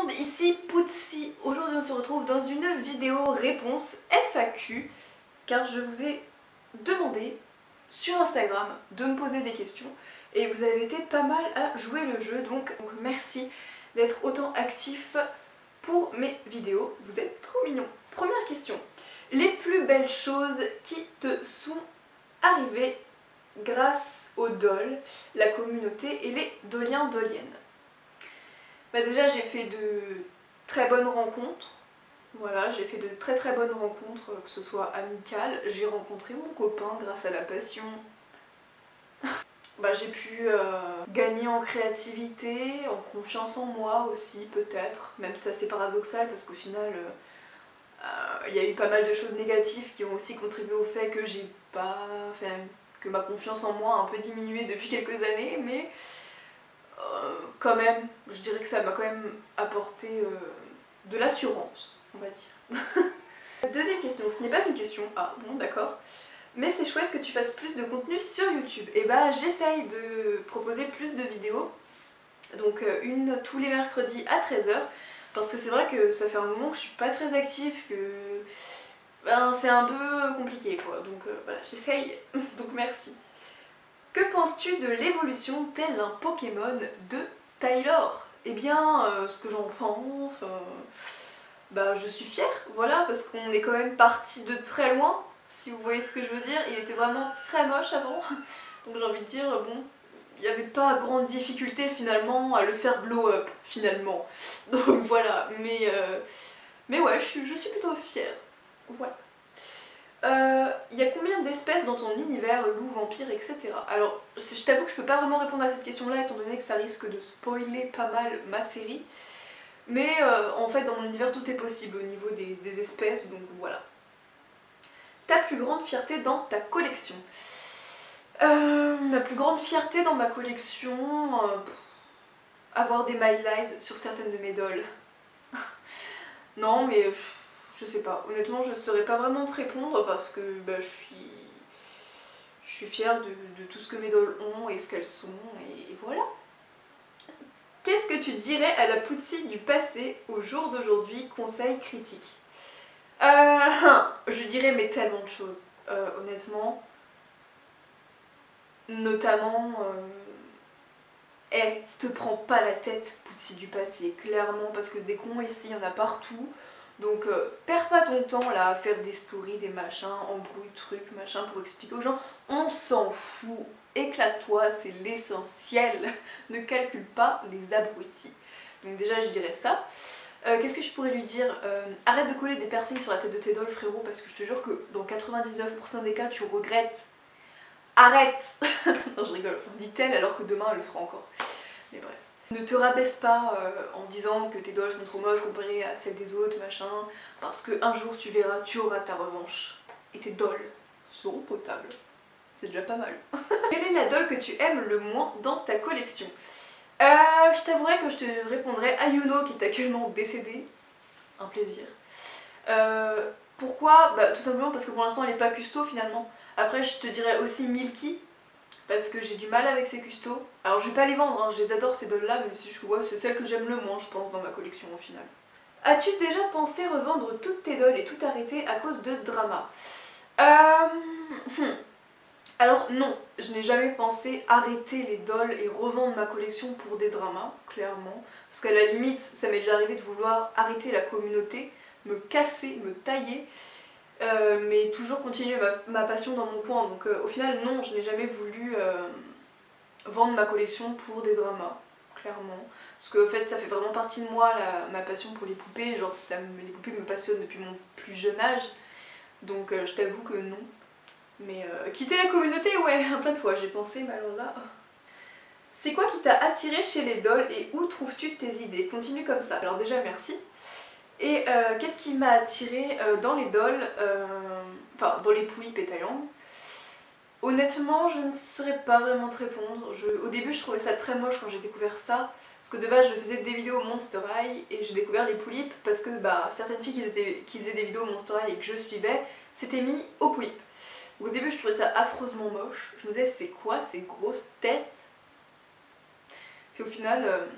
monde, ici Poutsi. Aujourd'hui on se retrouve dans une vidéo réponse FAQ car je vous ai demandé sur Instagram de me poser des questions et vous avez été pas mal à jouer le jeu, donc merci d'être autant actifs pour mes vidéos, vous êtes trop mignons. Première question, les plus belles choses qui te sont arrivées grâce aux dolls, la communauté et les doliens doliennes? Bah déjà j'ai fait de très bonnes rencontres, voilà, j'ai fait de très bonnes rencontres, que ce soit amicales, j'ai rencontré mon copain grâce à la passion. Bah, j'ai pu gagner en créativité, en confiance en moi aussi peut-être, même si c'est assez paradoxal parce qu'au final il y a eu pas mal de choses négatives qui ont aussi contribué au fait que j'ai pas, enfin, que ma confiance en moi a un peu diminué depuis quelques années, mais quand même, je dirais que ça m'a quand même apporté de l'assurance, on va dire. Deuxième question, ce n'est pas une question, ah bon d'accord, mais c'est chouette que tu fasses plus de contenu sur YouTube. Et bah j'essaye de proposer plus de vidéos, donc une tous les mercredis à 13 h, parce que c'est vrai que ça fait un moment que je suis pas très active, que ben, c'est un peu compliqué quoi, donc voilà, j'essaye, donc merci. Que penses-tu de l'évolution tel un Pokémon de Taylor? Eh bien, ce que j'en pense, bah je suis fière, voilà, parce qu'on est quand même parti de très loin, si vous voyez ce que je veux dire. Il était vraiment très moche avant, donc j'ai envie de dire, bon, il n'y avait pas grande difficulté finalement à le faire glow up, finalement. Donc voilà, mais ouais, je suis plutôt fière, voilà. Il y a combien d'espèces dans ton univers, loup, vampire, etc. Alors, je t'avoue que je peux pas vraiment répondre à cette question-là, étant donné que ça risque de spoiler pas mal ma série. Mais en fait, dans mon univers, tout est possible au niveau des espèces, donc voilà. Ta plus grande fierté dans ta collection? Ma plus grande fierté dans ma collection... avoir des My Lies sur certaines de mes dolls. Non, mais... je sais pas, honnêtement je saurais pas vraiment te répondre parce que bah, je suis fière de tout ce que mes dolls ont et ce qu'elles sont, et voilà. Qu'est-ce que tu dirais à la Poutsi du passé au jour d'aujourd'hui, conseil critique? Je dirais mais tellement de choses, honnêtement. Notamment, te prends pas la tête Poutsi du passé, clairement, parce que des cons ici, il y en a partout. Donc perds pas ton temps là à faire des stories, des machins, embrouille, trucs, machin pour expliquer aux gens. On s'en fout, éclate-toi, c'est l'essentiel. Ne calcule pas les abrutis. Donc déjà je dirais ça. Qu'est-ce que je pourrais lui dire? Arrête de coller des piercings sur la tête de tes dolls, frérot, parce que je te jure que dans 99% des cas tu regrettes. Arrête. Non je rigole, dit-elle alors que demain elle le fera encore. Mais bref. Ne te rabaisse pas en disant que tes dolls sont trop moches comparées à celles des autres, machin, parce qu'un jour tu verras, tu auras ta revanche. Et tes dolls seront potables. C'est déjà pas mal. Quelle est la doll que tu aimes le moins dans ta collection? Je t'avouerai que je te répondrai Ayuno qui est actuellement décédée. Un plaisir. Pourquoi? Bah tout simplement parce que pour l'instant elle est pas custo finalement. Après je te dirais aussi Milky, parce que j'ai du mal avec ces custos. Alors je vais pas les vendre, hein, je les adore ces dolls là, mais c'est ouais, celle que j'aime le moins je pense dans ma collection au final. As-tu déjà pensé revendre toutes tes dolls et tout arrêter à cause de drama? Alors non, je n'ai jamais pensé arrêter les dolls et revendre ma collection pour des dramas, clairement. Parce qu'à la limite, ça m'est déjà arrivé de vouloir arrêter la communauté, me casser, me tailler, mais toujours continuer ma passion dans mon coin. Donc au final, non, je n'ai jamais voulu vendre ma collection pour des dramas, clairement. Parce que en fait, ça fait vraiment partie de moi, ma passion pour les poupées. Genre, les poupées me passionnent depuis mon plus jeune âge. Donc je t'avoue que non. Mais quitter la communauté, ouais, plein de fois j'ai pensé, mais alors là... C'est quoi qui t'a attiré chez les dolls et où trouves-tu tes idées? Continue comme ça. Alors déjà, merci. Et qu'est-ce qui m'a attiré dans les dolls, enfin dans les poulies pétaillantes? Honnêtement, je ne saurais pas vraiment te répondre. Au début, je trouvais ça très moche quand j'ai découvert ça. Parce que de base, je faisais des vidéos Monster High et j'ai découvert les poulipes parce que bah, certaines filles qui faisaient des vidéos Monster High et que je suivais s'étaient mis aux poulipes. Donc, au début, je trouvais ça affreusement moche. Je me disais, c'est quoi ces grosses têtes? Puis au final,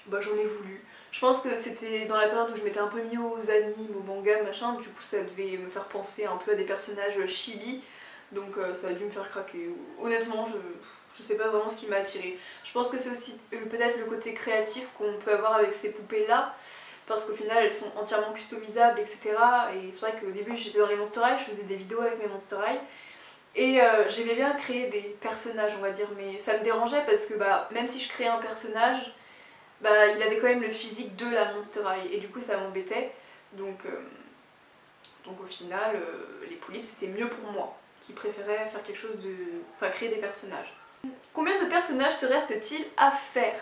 bah, j'en ai voulu. Je pense que c'était dans la période où je m'étais un peu mis aux animes, aux mangas, machin, du coup ça devait me faire penser un peu à des personnages chibi, donc ça a dû me faire craquer. Honnêtement, je sais pas vraiment ce qui m'a attiré. Je pense que c'est aussi peut-être le côté créatif qu'on peut avoir avec ces poupées-là, parce qu'au final elles sont entièrement customisables, etc. Et c'est vrai qu'au début j'étais dans les Monster High, je faisais des vidéos avec mes Monster High, et j'aimais bien créer des personnages, on va dire, mais ça me dérangeait parce que même si je créais un personnage, il avait quand même le physique de la Monster High, et du coup ça m'embêtait. Donc au final, les Poulipes c'était mieux pour moi, qui préférais faire quelque chose de... enfin créer des personnages. Combien de personnages te reste-t-il à faire?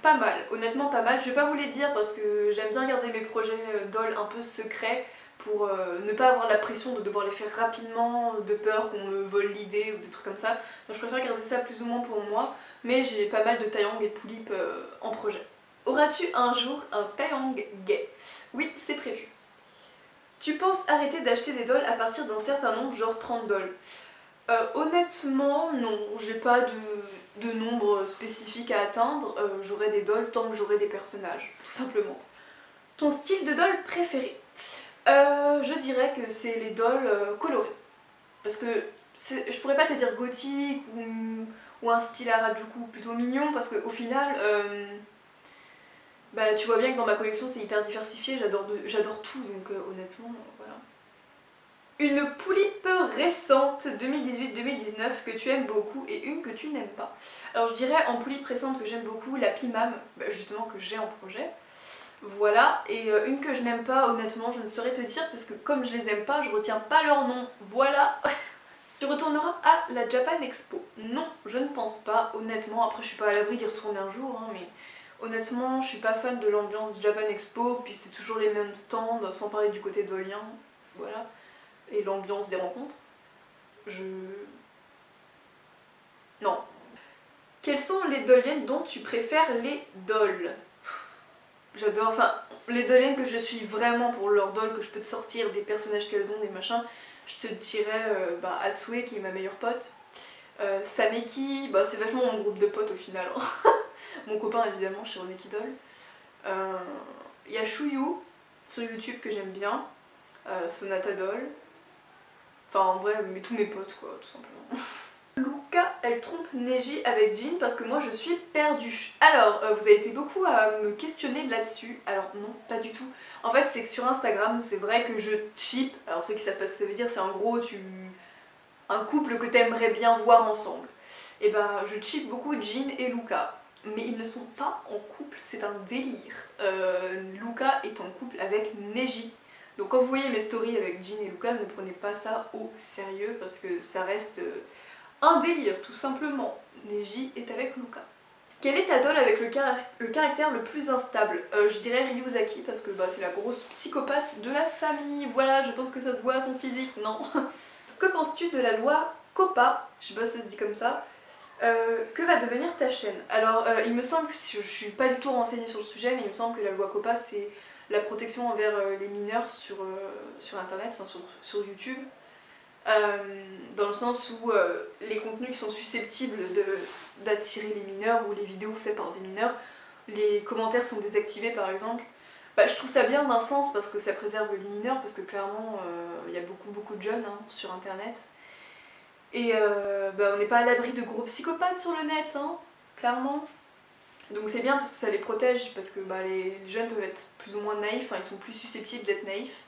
Pas mal, honnêtement pas mal. Je vais pas vous les dire parce que j'aime bien garder mes projets doll un peu secrets pour ne pas avoir la pression de devoir les faire rapidement, de peur qu'on me vole l'idée ou des trucs comme ça. Donc je préfère garder ça plus ou moins pour moi, mais j'ai pas mal de taeyang et de poulipes en projet. Auras-tu un jour un taeyang gay? Oui, c'est prévu. Tu penses arrêter d'acheter des dolls à partir d'un certain nombre, genre 30 dolls? Honnêtement, non, j'ai pas de nombre spécifique à atteindre, j'aurai des dolls tant que j'aurai des personnages, tout simplement. Ton style de doll préféré? Je dirais que c'est les dolls colorés, parce que je pourrais pas te dire gothique ou un style Harajuku plutôt mignon, parce qu'au final, tu vois bien que dans ma collection c'est hyper diversifié, j'adore tout, donc honnêtement, voilà. Une poulipe récente 2018-2019 que tu aimes beaucoup et une que tu n'aimes pas. Alors je dirais en poulipe récente que j'aime beaucoup, la Pimam, justement que j'ai en projet. Voilà, et une que je n'aime pas, honnêtement, je ne saurais te dire parce que comme je les aime pas, je retiens pas leur nom. Voilà. Tu retourneras à la Japan Expo? Non, je ne pense pas, honnêtement. Après, je suis pas à l'abri d'y retourner un jour, hein, mais honnêtement, je suis pas fan de l'ambiance Japan Expo, puis c'est toujours les mêmes stands, sans parler du côté dolien. Voilà. Et l'ambiance des rencontres. Non. Quelles sont les doliennes dont tu préfères les dolls? J'adore, enfin, les doliennes que je suis vraiment pour leurs dolls, que je peux te sortir des personnages qu'elles ont, des machins, je te dirais Hatsue qui est ma meilleure pote. Sameki, c'est vachement mon groupe de potes au final. Hein. Mon copain évidemment, chez Roneki Doll. Il y a Shuyu sur YouTube que j'aime bien. Sonata Doll. Enfin en vrai, mais tous mes potes quoi, tout simplement. Luca, elle trompe Neji avec Jin parce que moi je suis perdue. Alors, vous avez été beaucoup à me questionner là-dessus. Alors non, pas du tout. En fait, c'est que sur Instagram, c'est vrai que je cheap. Alors ceux qui savent pas ce que ça veut dire, c'est en gros un couple que t'aimerais bien voir ensemble. Et je cheap beaucoup Jin et Luca. Mais ils ne sont pas en couple, c'est un délire. Luca est en couple avec Neji. Donc quand vous voyez mes stories avec Jin et Luca, ne prenez pas ça au sérieux parce que ça reste un délire tout simplement. Neji est avec Luca. Quelle est ta doll avec le caractère le plus instable? Je dirais Ryuzaki parce que c'est la grosse psychopathe de la famille. Voilà, je pense que ça se voit à son physique, non? Que penses-tu de la loi COPPA? Je sais pas si ça se dit comme ça. Que va devenir ta chaîne? Alors il me semble, je suis pas du tout renseignée sur le sujet, mais il me semble que la loi COPPA c'est la protection envers les mineurs sur internet, enfin sur YouTube. Dans le sens où les contenus qui sont susceptibles d'attirer les mineurs ou les vidéos faites par des mineurs, les commentaires sont désactivés par exemple. Je trouve ça bien d'un sens parce que ça préserve les mineurs, parce que clairement il y a beaucoup de jeunes sur internet. Et on n'est pas à l'abri de gros psychopathes sur le net, hein, clairement. Donc c'est bien parce que ça les protège, parce que les jeunes peuvent être plus ou moins naïfs, ils sont plus susceptibles d'être naïfs.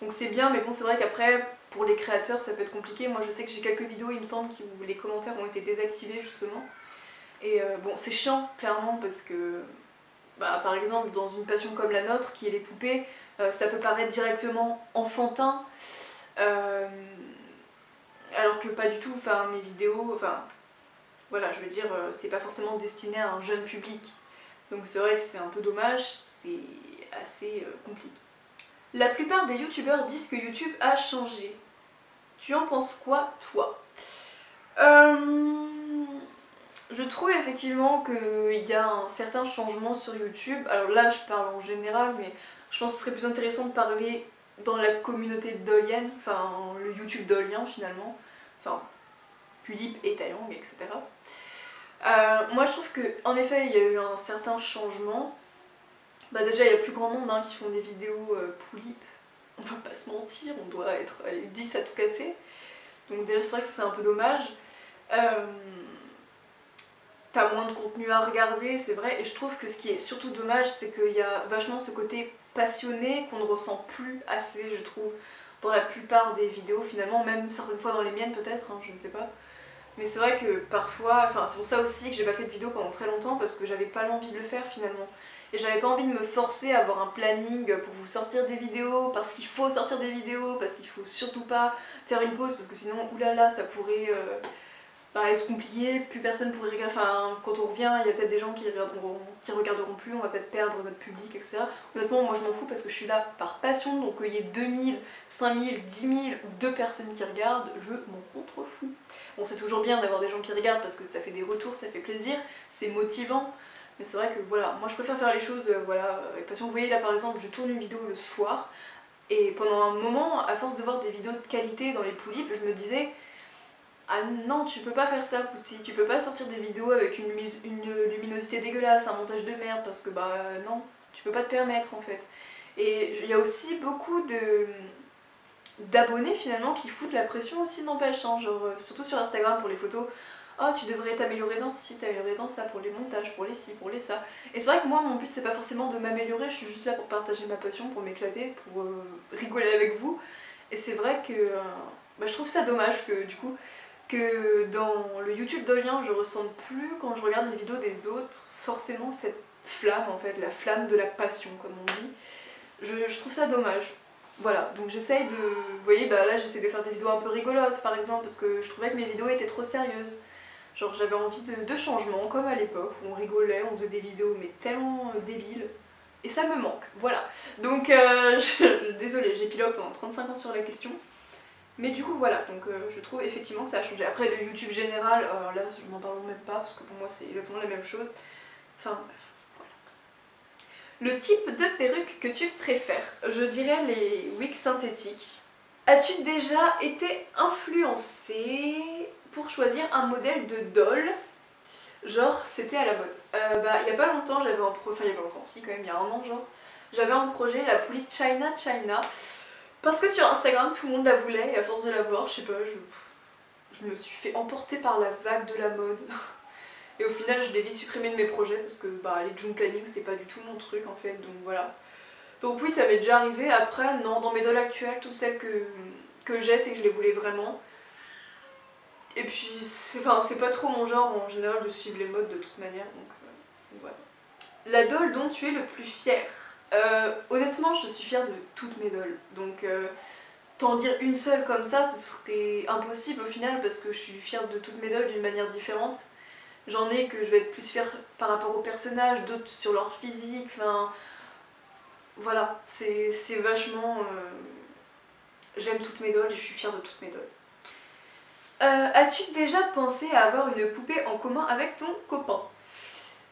Donc c'est bien, mais bon c'est vrai qu'après, pour les créateurs ça peut être compliqué. Moi je sais que j'ai quelques vidéos il me semble où les commentaires ont été désactivés justement. Et c'est chiant clairement parce que par exemple dans une passion comme la nôtre qui est les poupées, ça peut paraître directement enfantin. Alors que pas du tout, mes vidéos, voilà, je veux dire, c'est pas forcément destiné à un jeune public. Donc c'est vrai que c'est un peu dommage, c'est assez compliqué. La plupart des youtubeurs disent que YouTube a changé. Tu en penses quoi, toi? Je trouve effectivement qu'il y a un certain changement sur YouTube. Alors là, je parle en général, mais je pense que ce serait plus intéressant de parler dans la communauté dolienne, le YouTube dolien finalement. Enfin, Pulip et Taeyang, etc. Moi je trouve que en effet il y a eu un certain changement. Bah déjà il y a plus grand monde hein, qui font des vidéos poulip, on va pas se mentir, on doit être allez, 10 à tout casser. Donc déjà c'est vrai que ça, c'est un peu dommage. T'as moins de contenu à regarder, c'est vrai, et je trouve que ce qui est surtout dommage, c'est qu'il y a vachement ce côté passionné qu'on ne ressent plus assez, je trouve, dans la plupart des vidéos finalement, même certaines fois dans les miennes peut-être, hein, je ne sais pas. Mais c'est vrai que parfois, enfin c'est pour ça aussi que j'ai pas fait de vidéo pendant très longtemps, parce que j'avais pas l'envie de le faire finalement. Et j'avais pas envie de me forcer à avoir un planning pour vous sortir des vidéos, parce qu'il faut sortir des vidéos, parce qu'il faut surtout pas faire une pause, parce que sinon, oulala, ça pourrait être compliqué, plus personne pourrait regarder, enfin quand on revient, il y a peut-être des gens qui regarderont plus, on va peut-être perdre notre public, etc. Honnêtement, moi je m'en fous parce que je suis là par passion, donc qu'il y ait 2000, 5000, 10 000 ou 2 personnes qui regardent, je m'en contrefous. Bon, c'est toujours bien d'avoir des gens qui regardent parce que ça fait des retours, ça fait plaisir, c'est motivant, mais c'est vrai que voilà, moi je préfère faire les choses voilà, avec passion. Vous voyez là par exemple, je tourne une vidéo le soir, et pendant un moment, à force de voir des vidéos de qualité dans les poulies, je me disais ah non, tu peux pas faire ça, Pouti, tu peux pas sortir des vidéos avec une luminosité dégueulasse, un montage de merde, parce que bah non, tu peux pas te permettre en fait. Et il y a aussi beaucoup d'abonnés finalement qui foutent la pression aussi, n'empêche, hein, genre surtout sur Instagram pour les photos. Oh, tu devrais t'améliorer dans ci, t'améliorer dans ça, pour les montages, pour les ci, pour les ça. Et c'est vrai que moi, mon but, c'est pas forcément de m'améliorer, je suis juste là pour partager ma passion, pour m'éclater, pour rigoler avec vous. Et c'est vrai que bah, je trouve ça dommage que du coup, que dans le YouTube d'Olien, je ressente plus quand je regarde les vidéos des autres, forcément cette flamme en fait, la flamme de la passion comme on dit. Je trouve ça dommage. Voilà, donc j'essaye de... Vous voyez, bah là j'essaie de faire des vidéos un peu rigolotes par exemple, parce que je trouvais que mes vidéos étaient trop sérieuses. Genre j'avais envie de changements, comme à l'époque, où on rigolait, on faisait des vidéos mais tellement débiles. Et ça me manque, voilà. Donc désolée, j'épilogue pendant 35 ans sur la question. Mais du coup voilà, donc je trouve effectivement que ça a changé. Après le YouTube général, là je n'en parle même pas, parce que pour moi c'est exactement la même chose. Enfin bref. Le type de perruque que tu préfères, je dirais les wigs synthétiques. As-tu déjà été influencée pour choisir un modèle de doll? Genre, c'était à la mode. Il y a pas longtemps, j'avais un projet, enfin il y a pas longtemps, si quand même, il y a un an genre, j'avais un projet, la poulie China China, parce que sur Instagram tout le monde la voulait et à force de la voir, je sais pas, je me suis fait emporter par la vague de la mode. Et au final, je l'ai vite supprimé de mes projets parce que les June Planning, c'est pas du tout mon truc en fait, donc voilà. Donc oui, ça m'est déjà arrivé. Après, non, dans mes dolls actuelles, toutes celles que j'ai, c'est que je les voulais vraiment. Et puis, c'est pas trop mon genre en général de suivre les modes de toute manière, donc voilà. La doll dont tu es le plus fier. Honnêtement, je suis fière de toutes mes dolls, donc t'en dire une seule comme ça, ce serait impossible au final parce que je suis fière de toutes mes dolls d'une manière différente. J'en ai que je vais être plus fière par rapport aux personnages, d'autres sur leur physique, enfin... Voilà, c'est vachement... J'aime toutes mes dolls et je suis fière de toutes mes dolls. As-tu déjà pensé à avoir une poupée en commun avec ton copain?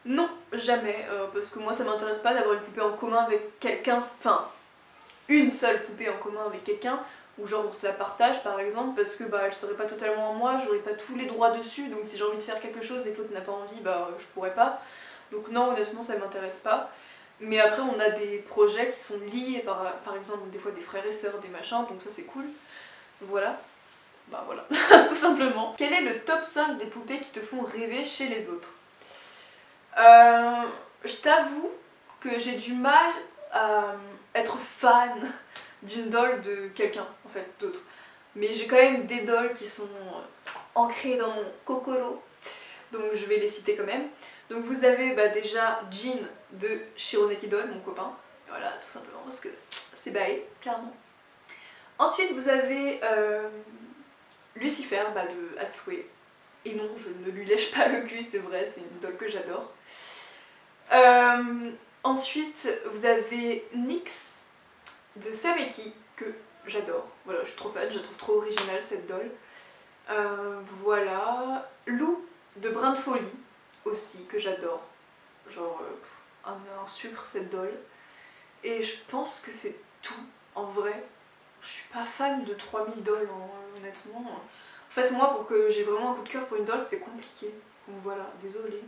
Non, jamais, parce que moi ça m'intéresse pas d'avoir une poupée en commun avec quelqu'un, enfin une seule poupée en commun avec quelqu'un, ou genre on se la partage par exemple, parce que elle serait pas totalement en moi, j'aurais pas tous les droits dessus, donc si j'ai envie de faire quelque chose et que l'autre n'a pas envie, je pourrais pas. Donc non, honnêtement ça m'intéresse pas. Mais après on a des projets qui sont liés par exemple des fois des frères et sœurs, des machins, donc ça c'est cool. Voilà. Bah voilà, tout simplement. Quel est le top 5 des poupées qui te font rêver chez les autres? Je t'avoue que j'ai du mal à être fan d'une doll de quelqu'un, en fait, d'autre. Mais j'ai quand même des dolls qui sont ancrées dans mon kokoro, donc je vais les citer quand même. Donc vous avez déjà Jean de Shironeki Doll, mon copain. Voilà, tout simplement, parce que c'est bae, clairement. Ensuite vous avez Lucifer de Hatsue. Et non, je ne lui lèche pas le cul, c'est vrai, c'est une doll que j'adore. Ensuite, vous avez Nyx de Sameki, que j'adore. Voilà, je suis trop fan, je la trouve trop originale cette doll. Voilà. Lou de Brin de Folie, aussi, que j'adore. Genre, un sucre cette doll. Et je pense que c'est tout, en vrai. Je suis pas fan de 3000 dolls, honnêtement. En fait, moi, pour que j'ai vraiment un coup de cœur pour une doll, c'est compliqué. Donc voilà, désolée.